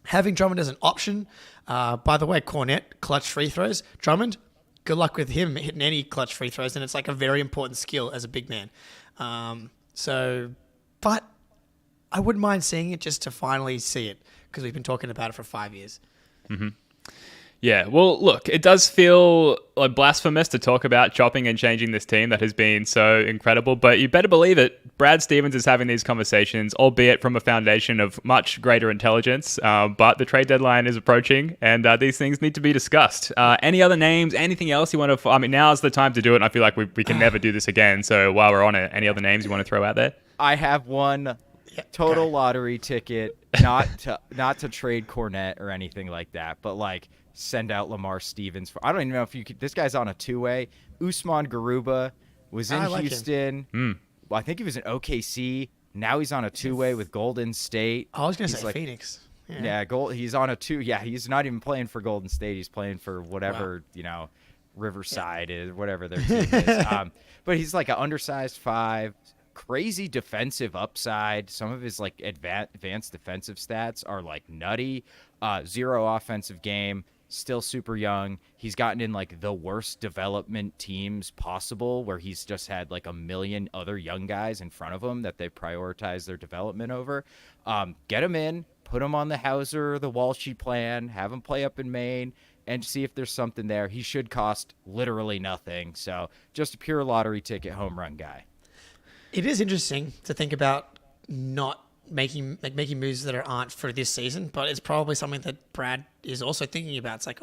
S3: having Drummond as an option, by the way, Cornett, clutch free throws. Drummond, good luck with him hitting any clutch free throws, and it's like a very important skill as a big man. But I wouldn't mind seeing it just to finally see it, because we've been talking about it for 5 years.
S1: Mm-hmm. Yeah, well, look, it does feel like blasphemous to talk about chopping and changing this team that has been so incredible, but you better believe it. Brad Stevens is having these conversations, albeit from a foundation of much greater intelligence, but the trade deadline is approaching, and these things need to be discussed. Any other names, anything else you want to... I mean, now's the time to do it, and I feel like we can never do this again, so while we're on it, any other names you want to throw out there?
S2: I have one total lottery ticket, not to trade Cornett or anything like that, but like... send out Lamar Stevens for. I don't even know if you could. This guy's on a two-way. Usman Garuba was in Houston. Well, I think he was in OKC. Now he's on a two-way with Golden State.
S3: I was going to say Phoenix.
S2: Yeah, He's on a two. Yeah, he's not even playing for Golden State. He's playing for whatever Riverside is, whatever their team is. But he's like an undersized 5. Crazy defensive upside. Some of his like advanced defensive stats are like nutty. 0 offensive game. Still super young. He's gotten in like the worst development teams possible, where he's just had like a million other young guys in front of him that they prioritize their development over. Get him in, put him on the Hauser, the Walshy plan, have him play up in Maine, and see if there's something there. He should cost literally nothing. So just a pure lottery ticket home run guy.
S3: It is interesting to think about not making moves that aren't for this season, but it's probably something that Brad is also thinking about. It's like,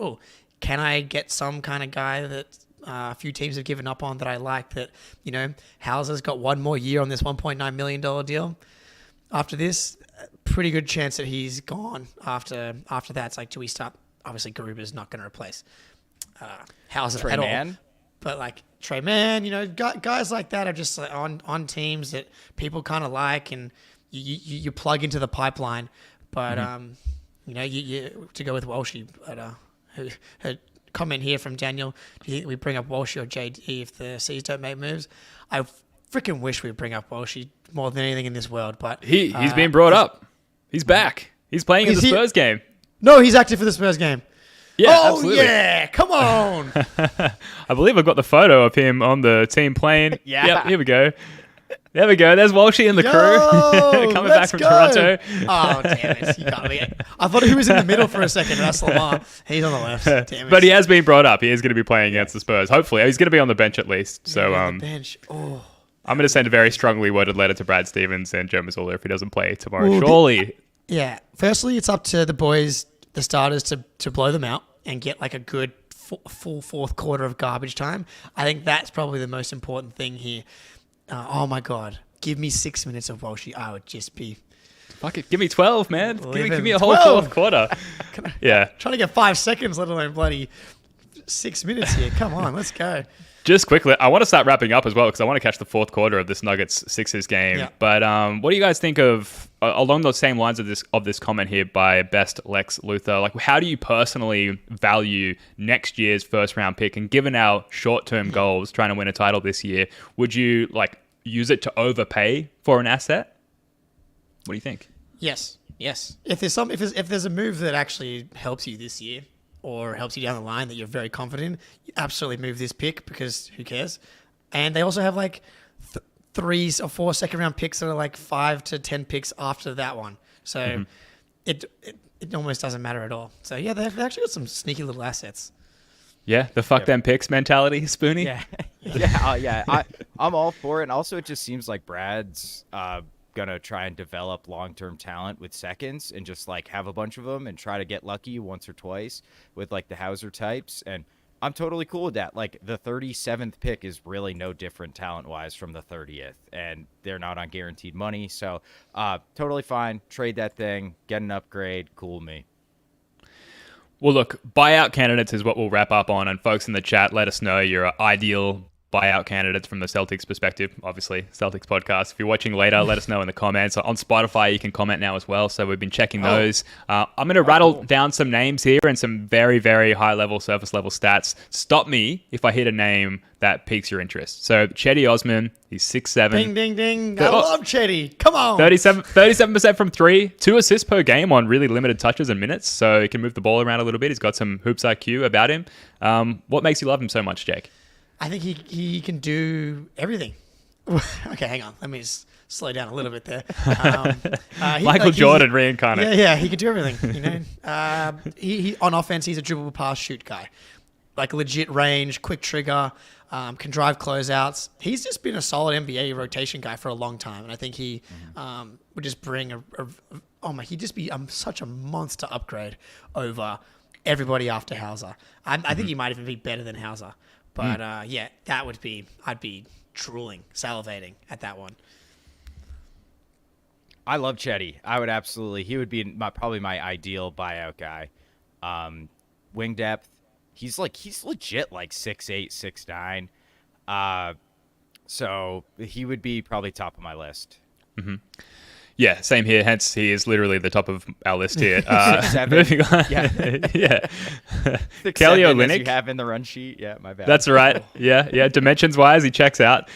S3: can I get some kind of guy that a few teams have given up on that I like, that, Hauser's got one more year on this $1.9 million deal. After this, pretty good chance that he's gone after that. It's like, do we start? Obviously, Garuba's not going to replace Hauser at all. But like Trey Mann, guys like that are just like on teams that people kind of like, and you plug into the pipeline. But you to go with Walshy. But her comment here from Daniel: do you think we bring up Walshy or JD if the C's don't make moves? I freaking wish we'd bring up Walshy more than anything in this world. But
S1: he's been brought up. He's back. He's playing in the Spurs game.
S3: No, he's active for the Spurs game.
S1: Yeah, absolutely.
S3: Yeah, come on.
S1: I believe I've got the photo of him on the team plane.
S2: Yeah.
S1: Yep, here we go. There we go. There's Walshy and the crew coming back from Toronto.
S3: Oh, damn it. You can't be. I thought he was in the middle for a second. That's Lamar. He's on the left. Damn it.
S1: But he has been brought up. He is going to be playing against the Spurs. Hopefully. He's going to be on the bench at least. So
S3: on the bench. Oh.
S1: I'm going to send a very strongly worded letter to Brad Stevens and Joe Mazzulla if he doesn't play tomorrow. Surely.
S3: Yeah. Firstly, it's up to the boys, the starters, to blow them out and get like a good full fourth quarter of garbage time. I think that's probably the most important thing here. Oh my God. Give me 6 minutes of Walshy. I would just be...
S1: Fuck it. Give me 12, man. Give me a whole
S3: 12.
S1: fourth quarter. Yeah.
S3: Trying to get 5 seconds, let alone bloody 6 minutes here. Come on, let's go.
S1: Just quickly, I want to start wrapping up as well because I want to catch the fourth quarter of this Nuggets-Sixers game. Yeah. But what do you guys think of, along those same lines of this comment here by Best Lex Luthor, like how do you personally value next year's first-round pick? And given our short-term goals, trying to win a title this year, would you like use it to overpay for an asset? What do you think?
S3: Yes. If there's a move that actually helps you this year, or helps you down the line that you're very confident in, you absolutely move this pick because who cares? And they also have like 3 or 4 second round picks that are like 5 to 10 picks after that one. So it almost doesn't matter at all. So yeah, they've actually got some sneaky little assets.
S1: Yeah, the fuck them picks mentality, Spoonie.
S2: Yeah. I'm all for it. And also, it just seems like Brad's gonna try and develop long-term talent with seconds and just like have a bunch of them and try to get lucky once or twice with like the Hauser types. And I'm totally cool with that. Like the 37th pick is really no different talent-wise from the 30th, and they're not on guaranteed money. So totally fine. Trade that thing, get an upgrade. Cool with me.
S1: Well, look, buyout candidates is what we'll wrap up on. And folks in the chat, let us know your ideal buyout candidates from the Celtics perspective. Obviously, Celtics podcast. If you're watching later, let us know in the comments. On Spotify, you can comment now as well. So we've been checking those. I'm going to rattle down some names here and some very, very high-level, surface-level stats. Stop me if I hit a name that piques your interest. So Chetty Osman, he's 6'7".
S3: Ding, ding, ding. I love Chetty. Come on.
S1: 37% from 3. 2 assists per game on really limited touches and minutes. So he can move the ball around a little bit. He's got some hoops IQ about him. What makes you love him so much, Jake?
S3: I think he can do everything. Okay, hang on. Let me just slow down a little bit there.
S1: Michael Jordan reincarnate.
S3: Yeah, he can do everything. He on offense, he's a dribble, pass, shoot guy. Like legit range, quick trigger, can drive closeouts. He's just been a solid NBA rotation guy for a long time, and I think he would just bring he'd just be such a monster upgrade over everybody after Hauser. I think he might even be better than Hauser. But yeah, I'd be drooling, salivating at that one.
S2: I love Chetty. I would absolutely. He would be probably my ideal buyout guy. Wing depth. He's legit like 6'8", 6'9". So he would be probably top of my list.
S1: Mm-hmm. Yeah, same here. Hence, he is literally the top of our list here.
S2: 6'7".
S1: Moving on.
S2: Yeah.
S1: Kelly
S2: 6'7",
S1: Olynyk.
S2: as you have in the run sheet. Yeah, my bad.
S1: That's right. Yeah. Dimensions-wise, he checks out.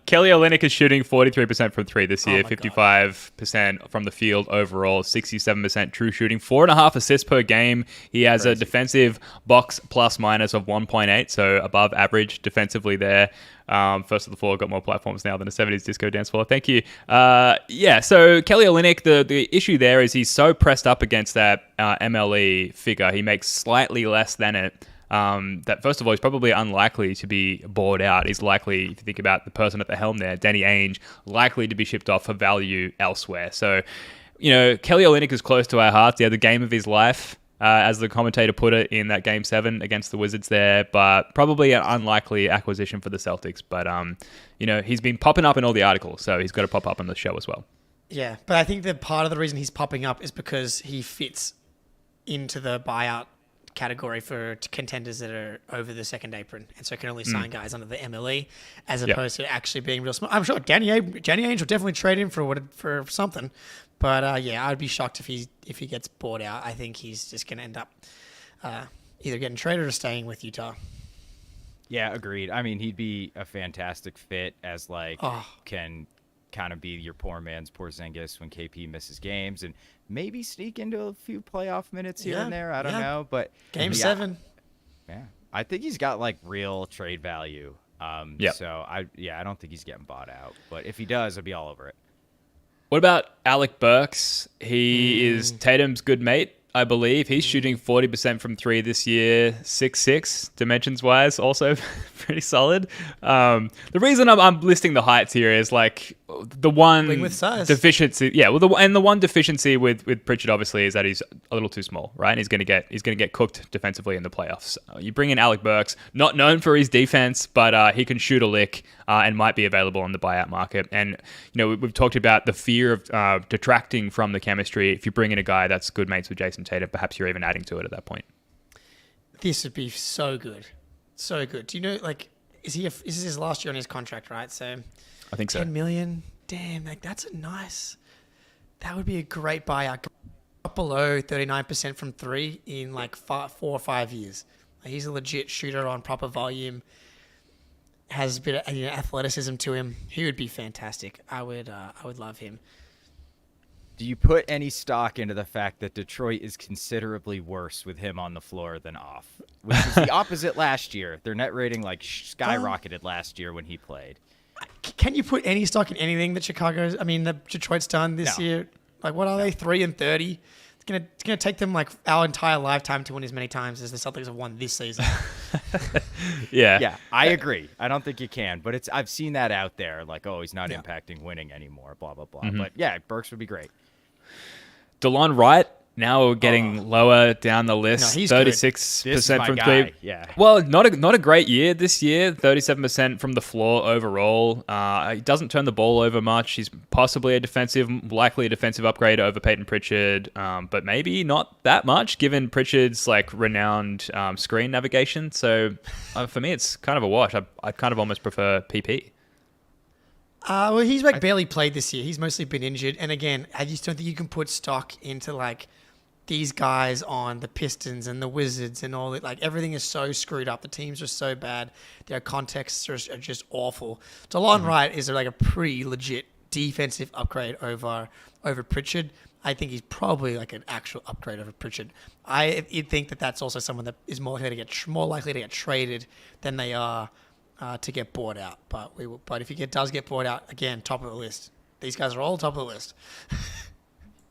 S1: Kelly Olynyk is shooting 43% from 3 this year, 55% from the field overall, 67% true shooting, 4.5 assists per game. He has a defensive box plus-minus of 1.8, so above average defensively there. First of the floor, got more platforms now than a 70s disco dance floor. Thank you. So Kelly Olynyk, the issue there is he's so pressed up against that MLE figure. He makes slightly less than it. That first of all, he's probably unlikely to be bought out. He's likely, if you think about the person at the helm there, Danny Ainge, likely to be shipped off for value elsewhere. So, Kelly Olynyk is close to our hearts. He had the game of his life, as the commentator put it in that Game 7 against the Wizards there, but probably an unlikely acquisition for the Celtics. But, he's been popping up in all the articles, so he's got to pop up on the show as well.
S3: Yeah, but I think that part of the reason he's popping up is because he fits into the buyout category for contenders that are over the second apron, and so can only sign guys under the MLE, as opposed to actually being real smart. I'm sure Danny Ainge will definitely trade him for something, but I'd be shocked if he gets bought out. I think he's just going to end up either getting traded or staying with Utah.
S2: Yeah, agreed. I mean, he'd be a fantastic fit as can kind of be your poor man's Porzingis when KP misses games and maybe sneak into a few playoff minutes here and there. I don't know, but
S3: Game 7.
S2: Yeah, I think he's got real trade value. So I don't think he's getting bought out, but if he does, I'd be all over it.
S1: What about Alec Burks? He is Tatum's good mate, I believe. He's shooting 40% from 3 this year, 6'6", dimensions-wise, also pretty solid. The reason I'm listing the heights here is the one
S3: with size.
S1: deficiency. Yeah, well, the one deficiency with Pritchard obviously is that he's a little too small, right? And he's going to get cooked defensively in the playoffs. You bring in Alec Burks, not known for his defense, but he can shoot a lick and might be available on the buyout market. And we've talked about the fear of detracting from the chemistry. If you bring in a guy that's good mates with Jason Tatum, perhaps you're even adding to it at that point.
S3: This would be so good, so good. Do you know is this his last year on his contract, right? So
S1: I think so.
S3: 10 million. Damn, that would be a great buyout. Below 39% from 3 in 4 or 5 years. He's a legit shooter on proper volume. Has a bit of athleticism to him. He would be fantastic. I would love him.
S2: Do you put any stock into the fact that Detroit is considerably worse with him on the floor than off? Which is the opposite last year. Their net rating skyrocketed last year when he played.
S3: Can you put any stock in anything that that Detroit's done this year? What are they? 3-30. It's gonna take them our entire lifetime to win as many times as the Celtics have won this season.
S2: Yeah, I agree. I don't think you can, but I've seen that out there. He's not impacting winning anymore. Blah blah blah.
S1: Mm-hmm.
S2: But yeah, Burks would be great.
S1: DeLon Wright. Now we're getting lower down the list.
S3: No, he's
S1: 36% from
S2: guy.
S1: 3.
S2: Yeah.
S1: Well, not a great year this year. 37% from the floor overall. He doesn't turn the ball over much. He's possibly likely a defensive upgrade over Peyton Pritchard, but maybe not that much given Pritchard's renowned screen navigation. So for me, it's kind of a wash. I kind of almost prefer PP.
S3: Well, he's barely played this year. He's mostly been injured, and again, I just don't think you can put stock into these guys on the Pistons and the Wizards and all that. Everything is so screwed up. The teams are so bad. Their contexts are just awful. DeLon Wright is a pretty legit defensive upgrade over Pritchard. I think he's probably an actual upgrade over Pritchard. I think that's also someone that is more likely to get traded than they are to get bought out. But if he does get bought out, again, top of the list. These guys are all top of the list.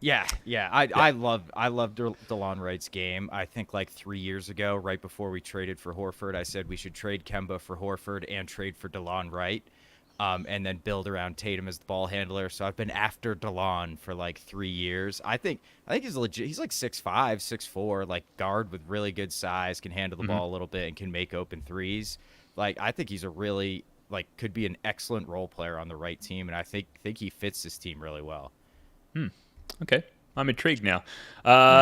S2: Yeah. I love DeLon Wright's game. I think 3 years ago, right before we traded for Horford, I said we should trade Kemba for Horford and trade for DeLon Wright, and then build around Tatum as the ball handler. So I've been after DeLon for 3 years. I think he's legit. He's 6'5", 6'4", guard with really good size, can handle the ball a little bit, and can make open threes. I think he's a really could be an excellent role player on the right team, and I think he fits this team really well.
S1: Okay, I'm intrigued now.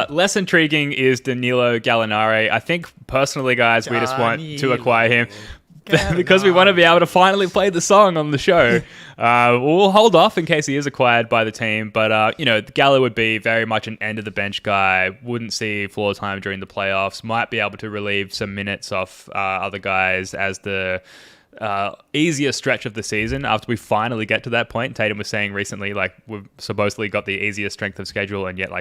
S1: Less intriguing is Danilo Gallinari. I think personally, guys, we just want to acquire him because we want to be able to finally play the song on the show. We'll hold off in case he is acquired by the team, but Gallo would be very much an end of the bench guy. Wouldn't see floor time during the playoffs. Might be able to relieve some minutes off other guys as the easier stretch of the season after we finally get to that point. Tatum was saying recently, we've supposedly got the easiest strength of schedule, and yet,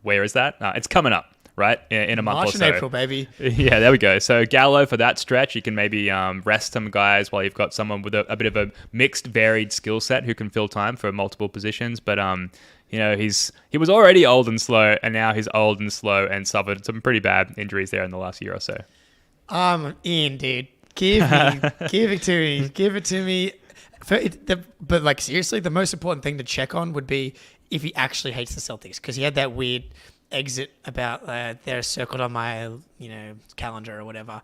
S1: where is that? It's coming up, right? In a month
S3: March
S1: or so.
S3: and April, baby.
S1: Yeah, there we go. So Gallo for that stretch, you can maybe rest some guys while you've got someone with a bit of a mixed, varied skill set who can fill time for multiple positions. But he was already old and slow, and now he's old and slow and suffered some pretty bad injuries there in the last year or so.
S3: Ian, dude. Give it to me. But seriously, the most important thing to check on would be if he actually hates the Celtics, because he had that weird exit about they're circled on my calendar or whatever.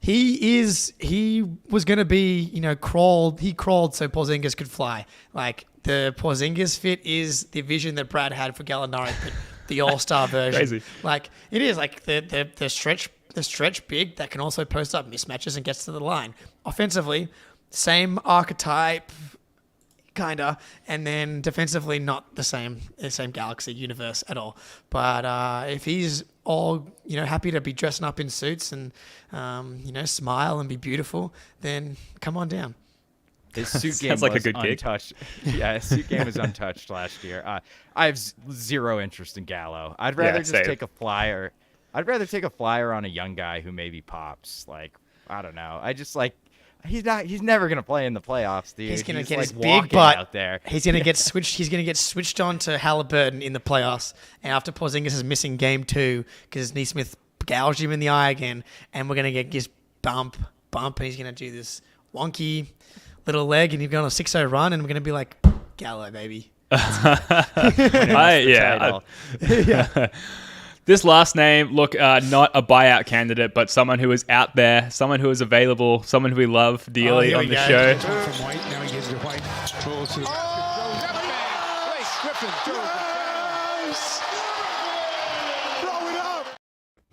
S3: He was going to be crawled. He crawled so Porzingis could fly. The Porzingis fit is the vision that Brad had for Gallinari, but the all-star version.
S1: Crazy.
S3: It is the stretch a stretch big that can also post up mismatches and gets to the line. Offensively, same archetype, kinda, and then defensively not the same galaxy universe at all. But if he's all happy to be dressing up in suits and smile and be beautiful, then come on down.
S2: His suit game
S1: like
S2: was
S1: a good
S2: untouched. Yeah, his suit game was untouched last year. I have zero interest in Gallo. I'd rather just
S1: same.
S2: take a flyer. I'd rather take a flyer on a young guy who maybe pops. Like, I don't know. I just like he's never gonna play in the playoffs, dude.
S3: He's gonna get
S2: like
S3: his big
S2: walking
S3: butt
S2: out there.
S3: He's gonna get switched. He's gonna get switched on to Halliburton in the playoffs, and after Porzingis is missing game 2 because Neesmith gouged him in the eye again, and we're gonna get his bump, and he's gonna do this wonky little leg, and he's going on a 6-0 run, and we're gonna be like, Gallo, baby.
S1: This last name, look, not a buyout candidate, but someone who is out there, someone who is available, someone who we love dearly on the show.
S6: From White, now he gives to White.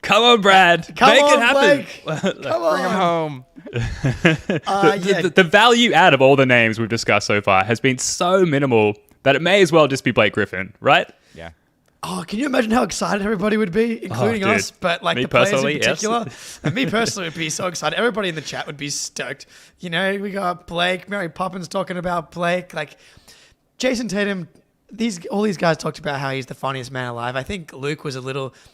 S1: Come on, Brad. Make it happen.
S3: Come on.
S2: Bring him home.
S1: The value out of all the names we've discussed so far has been so minimal that it may as well just be Blake Griffin, right?
S2: Yeah.
S3: Oh, can you imagine how excited everybody would be, including
S1: dude.
S3: us? But like
S1: Me
S3: the players in
S1: personally,
S3: particular,
S1: yes.
S3: and me personally would be so excited. Everybody in the chat would be stoked. We got Blake, Mary Poppins talking about Blake, like Jason Tatum. All these guys talked about how he's the funniest man alive. I think Luke was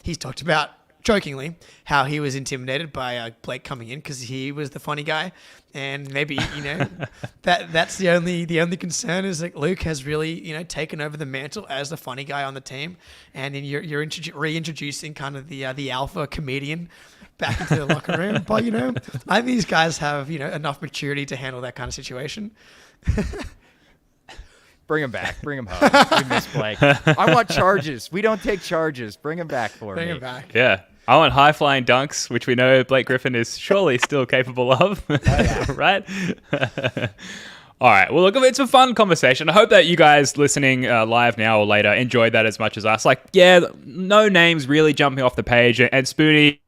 S3: he's talked about jokingly how he was intimidated by Blake coming in because he was the funny guy, and maybe that's the only concern is that Luke has really taken over the mantle as the funny guy on the team, and then you're reintroducing kind of the alpha comedian back into the locker room. But I think these guys have enough maturity to handle that kind of situation.
S2: Bring him back. Bring him home. We miss Blake. I want charges. We don't take charges. Bring him back for me.
S3: Bring him back.
S1: Yeah. I want high-flying dunks, which we know Blake Griffin is surely still capable of, right? All right. Well, look, it's a fun conversation. I hope that you guys listening live now or later enjoyed that as much as us. Like, yeah, no names really jumping off the page. And Spoonie,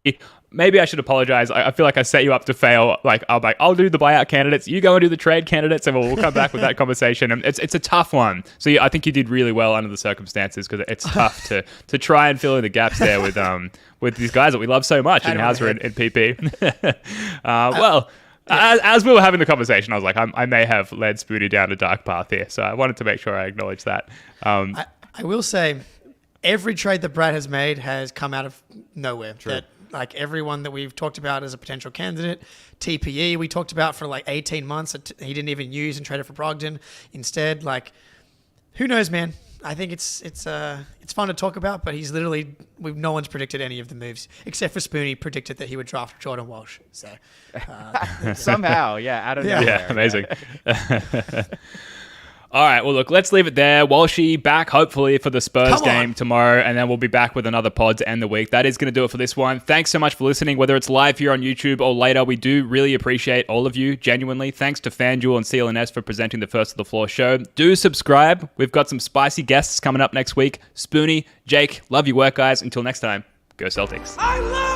S1: maybe I should apologize. I feel like I set you up to fail. Like, I'll do the buyout candidates. You go and do the trade candidates, and we'll come back with that conversation. And it's a tough one. So I think you did really well under the circumstances because it's tough to try and fill in the gaps there with these guys that we love so much in Hauser and PP. As we were having the conversation, I was like, I may have led Spoonie down a dark path here. So I wanted to make sure I acknowledge that.
S3: I will say every trade that Brad has made has come out of nowhere.
S2: True.
S3: That, like everyone that we've talked about as a potential candidate, TPE we talked about for like 18 months. He didn't even use and traded for Brogdon instead. Like, who knows, man? I think it's fun to talk about, but he's literally no one's predicted any of the moves except for Spoonie predicted that he would draft Jordan Walsh. So
S2: somehow, out of nowhere.
S1: Yeah, amazing. All right, well, look, let's leave it there. Walshy back, hopefully, for the Spurs game tomorrow, and then we'll be back with another pod to end the week. That is going to do it for this one. Thanks so much for listening, whether it's live here on YouTube or later. We do really appreciate all of you, genuinely. Thanks to FanDuel and CLNS for presenting the First of the Floor show. Do subscribe. We've got some spicy guests coming up next week. Spoonie, Jake, love your work, guys. Until next time, go Celtics.
S6: I love